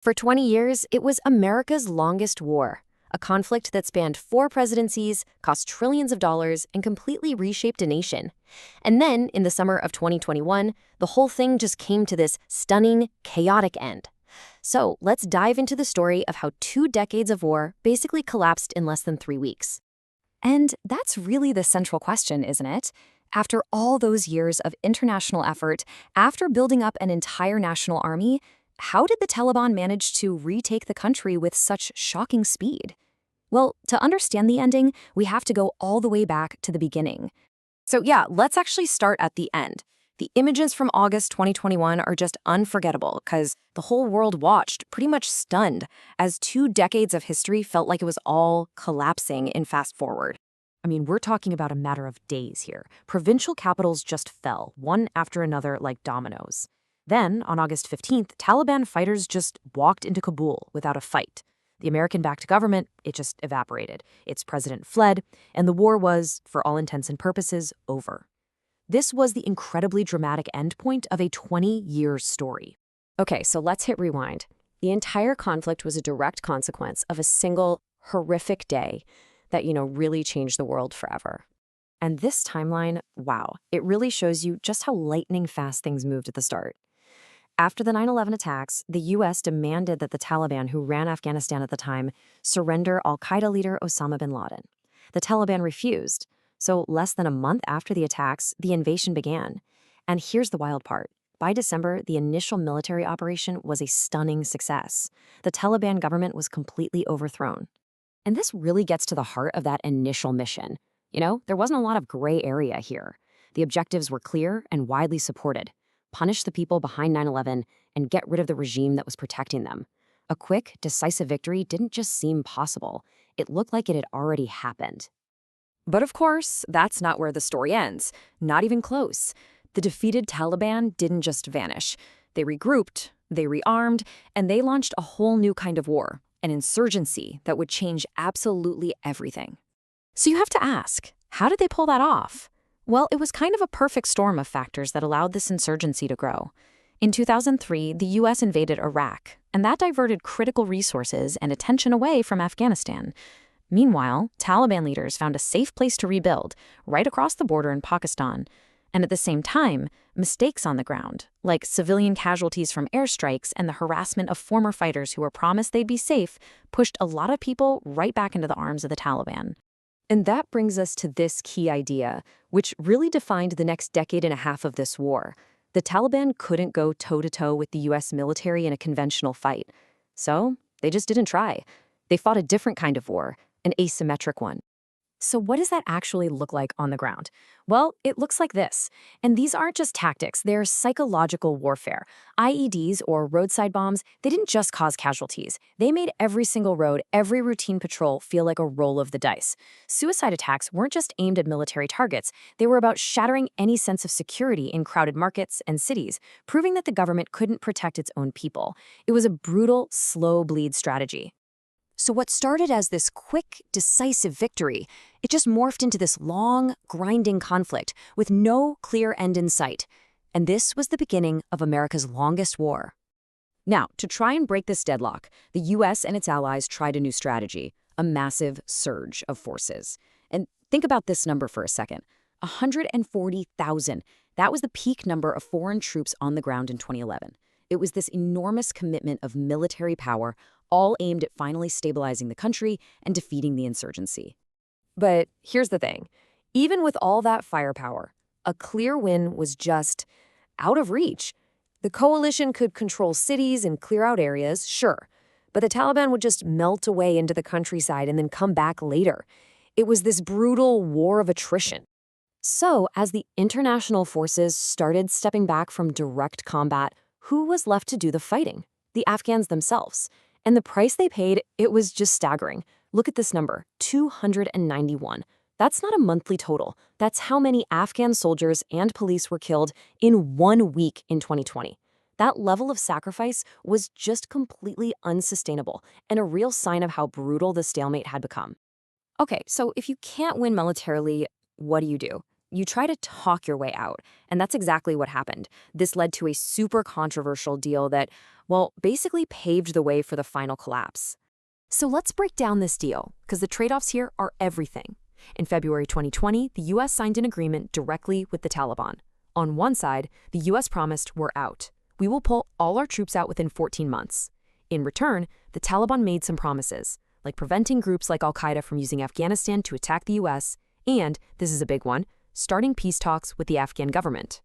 For 20 years, it was America's longest war, a conflict that spanned 4 presidencies, cost trillions of dollars, and completely reshaped a nation. And then, in the summer of 2021, the whole thing just came to this stunning, chaotic end. So let's dive into the story of how 2 decades of war basically collapsed in less than 3 weeks. And that's really the central question, isn't it? After all those years of international effort, after building up an entire national army, how did the Taliban manage to retake the country with such shocking speed? Well, to understand the ending, we have to go all the way back to the beginning. So yeah, let's actually start at the end. The images from August 2021 are just unforgettable because the whole world watched, pretty much stunned, as 2 decades of history felt like it was all collapsing in fast forward. I mean, we're talking about a matter of days here. Provincial capitals just fell, one after another like dominoes. Then, on August 15th, Taliban fighters just walked into Kabul without a fight. The American-backed government, it just evaporated. Its president fled, and the war was, for all intents and purposes, over. This was the incredibly dramatic endpoint of a 20-year story. Okay, so let's hit rewind. The entire conflict was a direct consequence of a single, horrific day that, really changed the world forever. And this timeline, wow, it really shows you just how lightning fast things moved at the start. After the 9/11 attacks, the U.S. demanded that the Taliban, who ran Afghanistan at the time, surrender al-Qaeda leader Osama bin Laden. The Taliban refused, so less than a month after the attacks, the invasion began. And here's the wild part. By December, the initial military operation was a stunning success. The Taliban government was completely overthrown. And this really gets to the heart of that initial mission. There wasn't a lot of gray area here. The objectives were clear and widely supported. Punish the people behind 9/11 and get rid of the regime that was protecting them. A quick, decisive victory didn't just seem possible. It looked like it had already happened. But of course, that's not where the story ends. Not even close. The defeated Taliban didn't just vanish. They regrouped, they rearmed, and they launched a whole new kind of war, an insurgency that would change absolutely everything. So you have to ask, how did they pull that off? Well, it was kind of a perfect storm of factors that allowed this insurgency to grow. In 2003, the U.S. invaded Iraq, and that diverted critical resources and attention away from Afghanistan. Meanwhile, Taliban leaders found a safe place to rebuild, right across the border in Pakistan. And at the same time, mistakes on the ground, like civilian casualties from airstrikes and the harassment of former fighters who were promised they'd be safe, pushed a lot of people right back into the arms of the Taliban. And that brings us to this key idea, which really defined the next decade and a half of this war. The Taliban couldn't go toe-to-toe with the U.S. military in a conventional fight. So they just didn't try. They fought a different kind of war, an asymmetric one. So what does that actually look like on the ground? Well, it looks like this. And these aren't just tactics, they're psychological warfare. IEDs, or roadside bombs, they didn't just cause casualties. They made every single road, every routine patrol feel like a roll of the dice. Suicide attacks weren't just aimed at military targets. They were about shattering any sense of security in crowded markets and cities, proving that the government couldn't protect its own people. It was a brutal, slow bleed strategy. So what started as this quick, decisive victory, it just morphed into this long, grinding conflict with no clear end in sight. And this was the beginning of America's longest war. Now, to try and break this deadlock, the U.S. and its allies tried a new strategy, a massive surge of forces. And think about this number for a second. 140,000. That was the peak number of foreign troops on the ground in 2011. It was this enormous commitment of military power, all aimed at finally stabilizing the country and defeating the insurgency. But here's the thing. Even with all that firepower, a clear win was just out of reach. The coalition could control cities and clear out areas, sure, but the Taliban would just melt away into the countryside and then come back later. It was this brutal war of attrition. So, as the international forces started stepping back from direct combat, who was left to do the fighting? The Afghans themselves. And the price they paid, it was just staggering. Look at this number, 291. That's not a monthly total. That's how many Afghan soldiers and police were killed in 1 week in 2020. That level of sacrifice was just completely unsustainable and a real sign of how brutal the stalemate had become. Okay, so if you can't win militarily, what do? You try to talk your way out, and that's exactly what happened. This led to a super controversial deal that, well, basically paved the way for the final collapse. So let's break down this deal, because the trade-offs here are everything. In February 2020, the U.S. signed an agreement directly with the Taliban. On one side, the U.S. promised, we're out. We will pull all our troops out within 14 months. In return, the Taliban made some promises, like preventing groups like al-Qaeda from using Afghanistan to attack the U.S., and, this is a big one, starting peace talks with the Afghan government.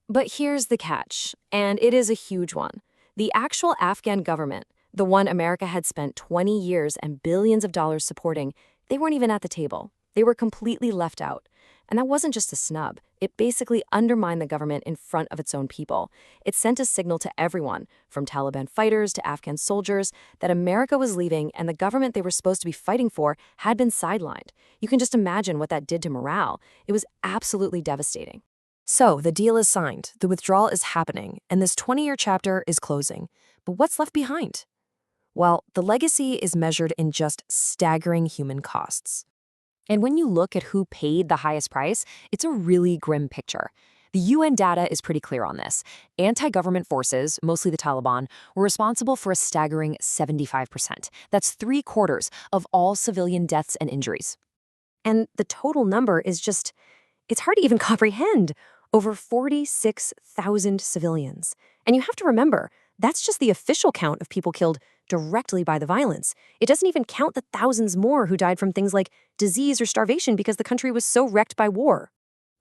But here's the catch, and it is a huge one. The actual Afghan government, the one America had spent 20 years and billions of dollars supporting, they weren't even at the table. They were completely left out. And that wasn't just a snub. It basically undermined the government in front of its own people. It sent a signal to everyone, from Taliban fighters to Afghan soldiers, that America was leaving and the government they were supposed to be fighting for had been sidelined. You can just imagine what that did to morale. It was absolutely devastating. So, the deal is signed, the withdrawal is happening, and this 20-year chapter is closing. But what's left behind? Well, the legacy is measured in just staggering human costs. And when you look at who paid the highest price, it's a really grim picture. The UN data is pretty clear on this. Anti-government forces, mostly the Taliban, were responsible for a staggering 75%. That's 3/4 of all civilian deaths and injuries. And the total number is just, it's hard to even comprehend. Over 46,000 civilians. And you have to remember, that's just the official count of people killed directly by the violence. It doesn't even count the thousands more who died from things like disease or starvation because the country was so wrecked by war.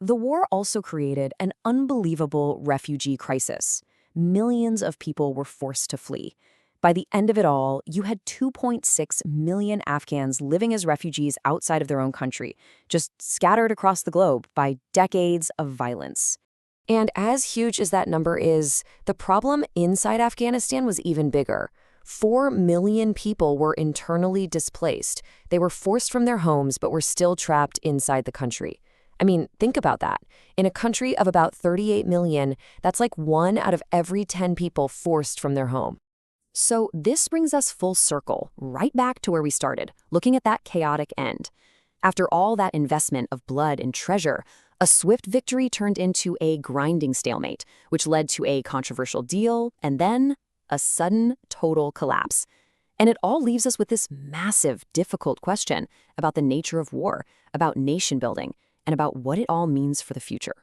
The war also created an unbelievable refugee crisis. Millions of people were forced to flee. By the end of it all, you had 2.6 million Afghans living as refugees outside of their own country, just scattered across the globe by decades of violence. And as huge as that number is, the problem inside Afghanistan was even bigger. 4 million people were internally displaced. They were forced from their homes but were still trapped inside the country. I mean, think about that. In a country of about 38 million, that's like 1 out of every 10 people forced from their home. So this brings us full circle, right back to where we started, looking at that chaotic end. After all that investment of blood and treasure, a swift victory turned into a grinding stalemate, which led to a controversial deal and then a sudden total collapse. And it all leaves us with this massive, difficult question about the nature of war, about nation building, and about what it all means for the future.